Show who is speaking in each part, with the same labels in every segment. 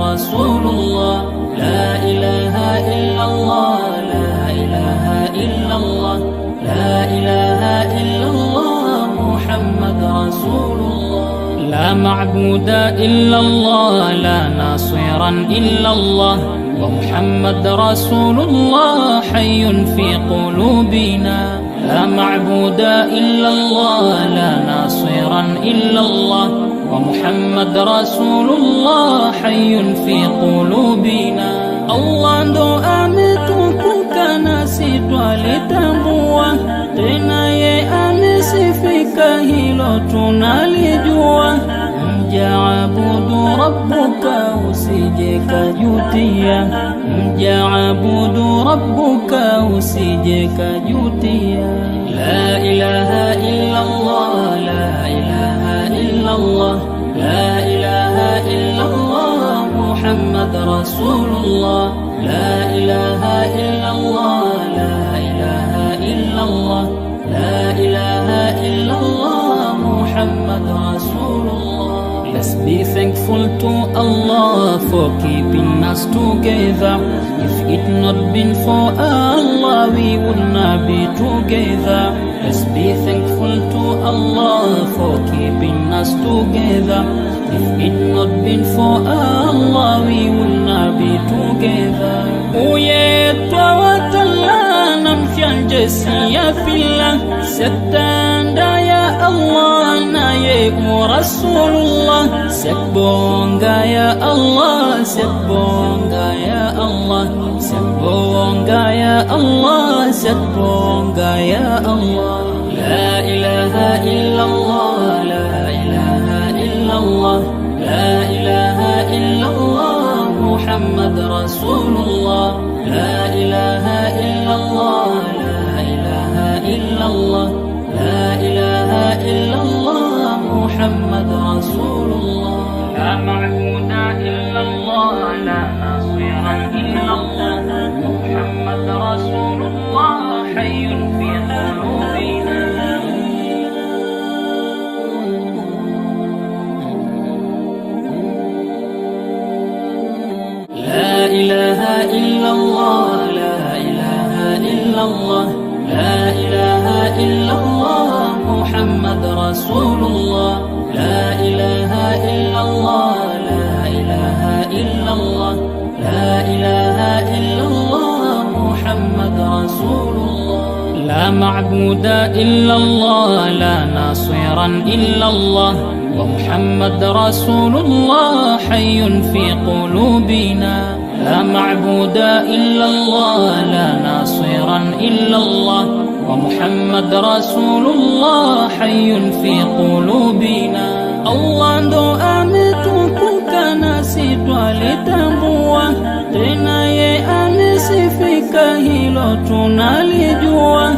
Speaker 1: رسول الله لا إله إلا الله لا إله إلا الله لا إله إلا الله محمد رسول الله لا معبود إلا الله لا ناصرا إلا الله ومحمد رسول الله حي في قلوبنا لا معبود إلا الله لا ناصرا إلا الله ومحمد رسول الله حي في قلوبنا Allah ndo ametukuka nasi twalitambua, tena ye amesifika hilo tunalijua. Mjaabudu rabbuka usije kajutia, mjaabudu rabbuka usije kajutia. La ilaha illa Allah la ilaha illa Allah la ilaha illa Allah محمد رسول الله لا إله إلا الله لا إله إلا الله لا إله إلا الله محمد رسول الله. Let's be thankful to Allah for keeping us together. If it not been for Allah we would not be together. Let's be thankful to Allah for keeping us together. If it not been for Allah we would not be together. Uyetwa watala na mfianjesi ya fila, setanda ya Allah na ye Rasulullah. Sebonga ya Allah, sebonga ya Allah, sebonga ya Allah, sebonga ya Allah. La ilaha illallah, la ilaha illallah, la ilaha illallah محمد رسول الله لا إله إلا الله لا إله إلا الله لا إله إلا الله محمد رسول الله لا معبود إلا الله لا ناصر إلا الله محمد رسول الله حي في قلوبنا. لا إله إلا الله لا إله إلا الله لا إله إلا الله محمد رسول الله لا إله إلا الله لا إله إلا الله لا إله إلا الله محمد رسول الله لا معبود إلا الله لا ناصرا إلا الله ومحمد رسول الله حي في قلوبنا لا معبود إلا الله لا ناصرا إلا الله ومحمد رسول الله حي في قلوبنا Allah ndo ametukuka nasi twalitambua, tena ye amesifika hilo tunalijua.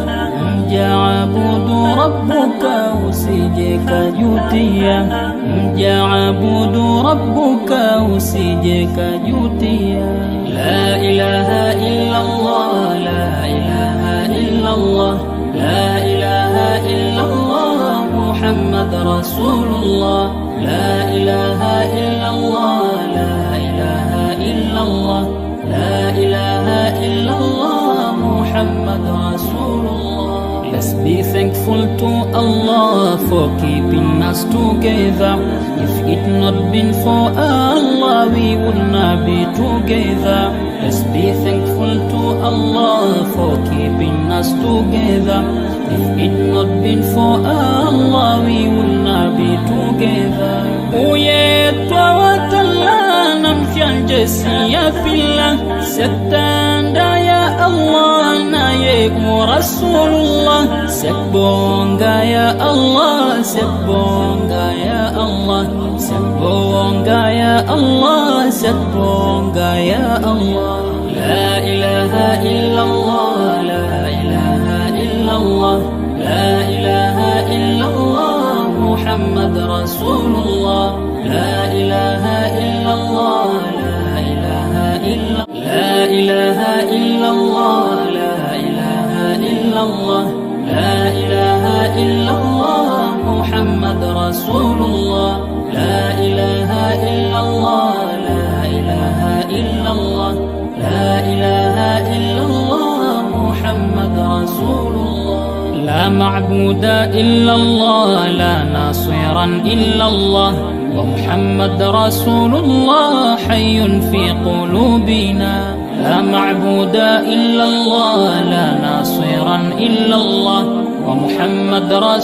Speaker 1: Mjaabudu rabbuka usije kajutia, mjaabudu rabbuka usije kajutia. La ilaha illa Allah la ilaha illa Allah la ilaha illa Allah محمد رسول الله لا إله إلا الله لا إله إلا الله لا إله إلا الله محمد رسول الله. Let's be thankful to Allah for keeping us together. If it not been for Allah we would not be together. Let's be thankful to Allah for keeping us together. If it not been for Allah we would not be together. Uyetwa watala na mfianjesi ya fila, setanda ya Allah na ye Rasulullah. Sebonga ya Allah, sebonga ya Allah, sebonga ya Allah, sebonga ya Allah. La ilaha illallah, la ilaha illallah, la ilaha illallah محمد رسول الله لا إله إلا الله لا إله إلا لا إله إلا الله لا إله إلا الله لا إله إلا الله محمد رسول الله لا إله إلا الله لا إله معبود إلا الله لا ناصرا إلا الله ومحمد رسول الله حي في قلوبنا لا معبود إلا الله لا ناصرا إلا الله ومحمد رسول